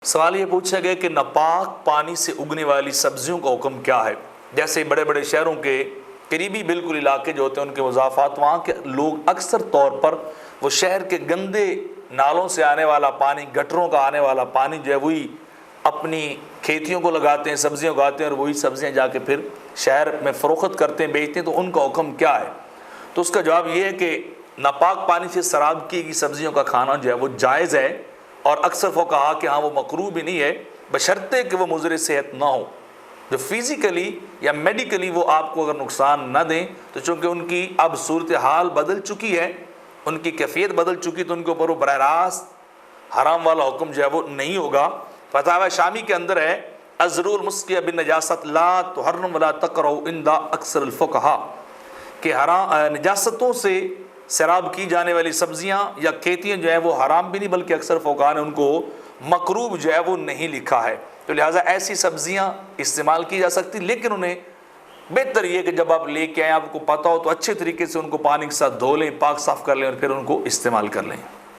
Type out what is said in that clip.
سوال یہ پوچھا گیا کہ ناپاک پانی سے اگنے والی سبزیوں کا حکم کیا ہے؟ جیسے بڑے بڑے شہروں کے قریبی بالکل علاقے جو ہوتے ہیں ان کے مضافات، وہاں کے لوگ اکثر طور پر وہ شہر کے گندے نالوں سے آنے والا پانی، گٹروں کا آنے والا پانی جو ہے وہی اپنی کھیتیوں کو لگاتے ہیں، سبزیاں اگاتے ہیں، اور وہی سبزیاں جا کے پھر شہر میں فروخت کرتے ہیں، بیچتے ہیں۔ تو ان کا حکم کیا ہے؟ تو اس کا جواب یہ ہے کہ ناپاک پانی سے سراب کی گئی سبزیوں کا کھانا جو ہے وہ جائز ہے، اور اکثر فقہا کہ ہاں وہ مکروہ بھی نہیں ہے، بشرطے کہ وہ مضر صحت نہ ہو، جو فزیکلی یا میڈیکلی وہ آپ کو اگر نقصان نہ دیں۔ تو چونکہ ان کی اب صورتحال بدل چکی ہے، ان کی کیفیت بدل چکی، تو ان کے اوپر وہ براہ راست حرام والا حکم جو ہے وہ نہیں ہوگا۔ فتاوی شامی کے اندر ہے ازرو المسقی بالنجاست لا تحرم ولا تکرہ عند اکثر الفقہا، کہ نجاستوں سے سیراب کی جانے والی سبزیاں یا کھیتیاں جو ہیں وہ حرام بھی نہیں، بلکہ اکثر فقہا نے ان کو مکروہ جو ہے وہ نہیں لکھا ہے۔ تو لہٰذا ایسی سبزیاں استعمال کی جا سکتی، لیکن انہیں بہتر یہ کہ جب آپ لے کے آئیں، آپ کو پتہ ہو تو اچھے طریقے سے ان کو پانی کے ساتھ دھو لیں، پاک صاف کر لیں، اور پھر ان کو استعمال کر لیں۔